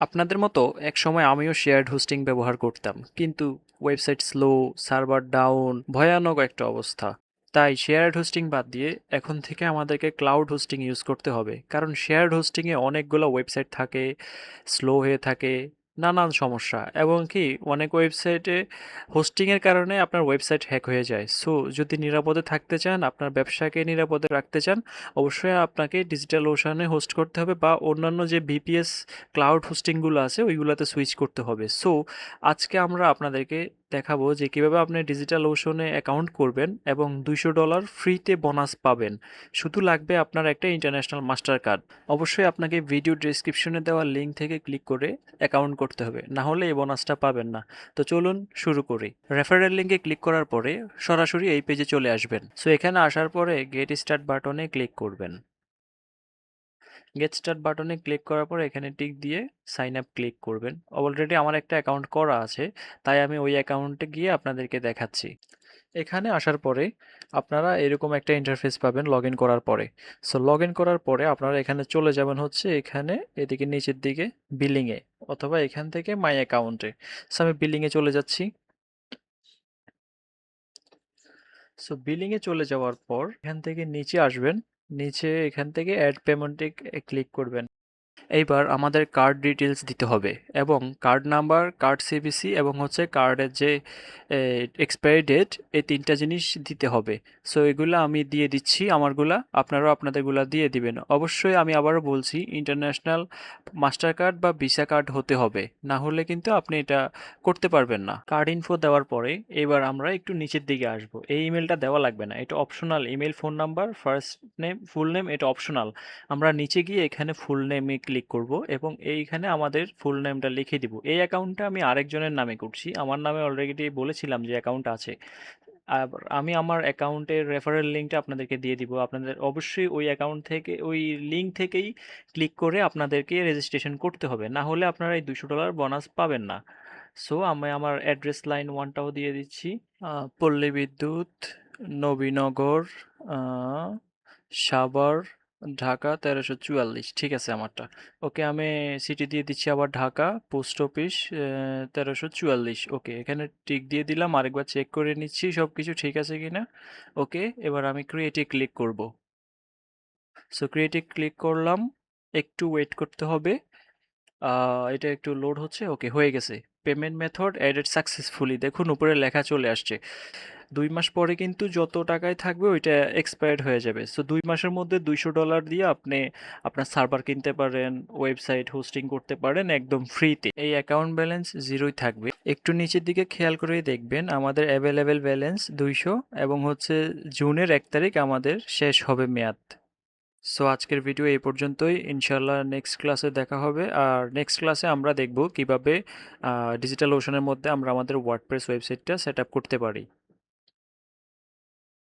আপনাদের মতো একসময় আমিও শেয়ার্ড হোস্টিং ব্যবহার করতাম, কিন্তু ওয়েবসাইট স্লো, সার্ভার ডাউন, ভয়ানক একটা অবস্থা। তাই শেয়ার্ড হোস্টিং বাদ দিয়ে এখন থেকে আমাদেরকে ক্লাউড হোস্টিং ইউজ করতে হবে, কারণ শেয়ার্ড হোস্টিংয়ে অনেকগুলো ওয়েবসাইট থাকে, স্লো হয়ে থাকে, নানান সমস্যা, এবং কি অনেক ওয়েবসাইটে হোস্টিংয়ের কারণে আপনার ওয়েবসাইট হ্যাক হয়ে যায়। সো যদি নিরাপদে থাকতে চান, আপনার ব্যবসাকে নিরাপদে রাখতে চান, অবশ্যই আপনাকে ডিজিটাল ওশানে হোস্ট করতে হবে, বা অন্যান্য যে বিপিএস ক্লাউড হোস্টিংগুলো আছে ওইগুলোতে সুইচ করতে হবে। সো আজকে আমরা আপনাদেরকে দেখাবো যে কিভাবে আপনি ডিজিটাল ওশনে অ্যাকাউন্ট করবেন এবং $200 ফ্রিতে বোনাস পাবেন। শুধু লাগবে আপনার একটা ইন্টারন্যাশনাল মাস্টার কার্ড। অবশ্যই আপনাকে ভিডিও ডেসক্রিপশনে দেওয়া লিঙ্ক থেকে ক্লিক করে অ্যাকাউন্ট করতে হবে, না হলে এই বোনাসটা পাবেন না। তো চলুন শুরু করি। রেফারেল লিঙ্কে ক্লিক করার পরে সরাসরি এই পেজে চলে আসবেন। সো এখানে আসার পরে গেট স্টার্ট বাটনে ক্লিক করবেন। গেট স্টার্ট বাটনে ক্লিক করার পর এখানে টিক দিয়ে সাইন আপ ক্লিক করবেন। অলরেডি আমার একটা অ্যাকাউন্ট করা আছে, তাই আমি ওই অ্যাকাউন্টে গিয়ে আপনাদেরকে দেখাচ্ছি। এখানে আসার পরে আপনারা এরকম একটা ইন্টারফেস পাবেন লগ ইন করার পরে। সো লগ ইন করার পরে আপনারা এখানে চলে যাবেন হচ্ছে এখানে এদিকে নিচের দিকে বিলিংয়ে, অথবা এখান থেকে মাই অ্যাকাউন্টে। সো আমি বিলিংয়ে চলে যাচ্ছি। সো বিলিংয়ে চলে যাওয়ার পর এখান থেকে নিচে আসবেন। নিচে এখান থেকে অ্যাড পেমেন্টে ক্লিক করবেন। এইবার আমাদের কার্ড ডিটেলস দিতে হবে, এবং কার্ড নাম্বার, কার্ড সিভিসি, এবং হচ্ছে কার্ডের যে এক্সপায়ারি ডেট, এই তিনটা জিনিস দিতে হবে। সো এগুলো আমি দিয়ে দিচ্ছি আমারগুলা, আপনারাও আপনাদেরগুলা দিয়ে দিবেন। অবশ্যই আমি আবারও বলছি, ইন্টারন্যাশনাল মাস্টার কার্ড বা ভিসা কার্ড হতে হবে, না হলে কিন্তু আপনি এটা করতে পারবেন না। কার্ড ইনফো দেওয়ার পরে এবার আমরা একটু নিচের দিকে আসব। এই ইমেলটা দেওয়া লাগবে না, এটা optional. Email, phone number, first name, full name, এটা অপশনাল। আমরা নিচে গিয়ে এখানে ফুল নেমে ক্লিক করব এবং এইখানে আমাদের ফুল নেমটা লিখে দিব। এই অ্যাকাউন্টটা আমি আরেকজনের নামে করছি, আমার নামে অলরেডি বলেছিলাম যে অ্যাকাউন্ট আছে। আর আমি আমার অ্যাকাউন্টের রেফারেল লিঙ্কটা আপনাদেরকে দিয়ে দিব। আপনাদের অবশ্যই ওই অ্যাকাউন্ট থেকে, ওই লিঙ্ক থেকেই ক্লিক করে আপনাদেরকে রেজিস্ট্রেশন করতে হবে, না হলে আপনারা এই $200 বোনাস পাবেন না। সো আমি আমার অ্যাড্রেস লাইন ওয়ানটাও দিয়ে দিচ্ছি। পল্লী বিদ্যুৎ, নবীনগর, আহ, সাভার, ঢাকা 1344। ঠিক আছে আমারটা। ওকে, আমি সিটি দিয়ে দিচ্ছি আবার ঢাকা, পোস্ট অফিস 1344। ওকে, এখানে টিক দিয়ে দিলাম, আরেকবার চেক করে নিচ্ছি সব কিছু ঠিক আছে কিনা। ওকে, এবার আমি ক্রিয়েটে ক্লিক করব। সো ক্রিয়েটে ক্লিক করলাম, একটু ওয়েট করতে হবে। এটা একটু লোড হচ্ছে। ওকে, হয়ে গেছে। পেমেন্ট মেথড অ্যাডেড সাকসেসফুলি, দেখুন উপরে লেখা চলে আসছে। 2 মাস পরে কিন্তু যত টাকায় থাকবে ওইটা এক্সপায়ার্ড হয়ে যাবে। সো 2 মাসের মধ্যে $200 দিয়ে আপনি আপনার সার্ভার কিনতে পারেন, ওয়েবসাইট হোস্টিং করতে পারেন একদম ফ্রিতে। এই অ্যাকাউন্ট ব্যালেন্স জিরোই থাকবে। একটু নিচের দিকে খেয়াল করে দেখবেন আমাদের অ্যাভেলেবেল ব্যালেন্স 200, এবং হচ্ছে জুনের 1 তারিখ আমাদের শেষ হবে মেয়াদ। সো আজকের ভিডিও এই পর্যন্তই। ইনশাল্লাহ নেক্সট ক্লাসে দেখা হবে। আর নেক্সট ক্লাসে আমরা দেখব কিভাবে ডিজিটাল ওশনের মধ্যে আমরা আমাদের ওয়ার্ডপ্রেস ওয়েবসাইটটা সেট আপ করতে পারি।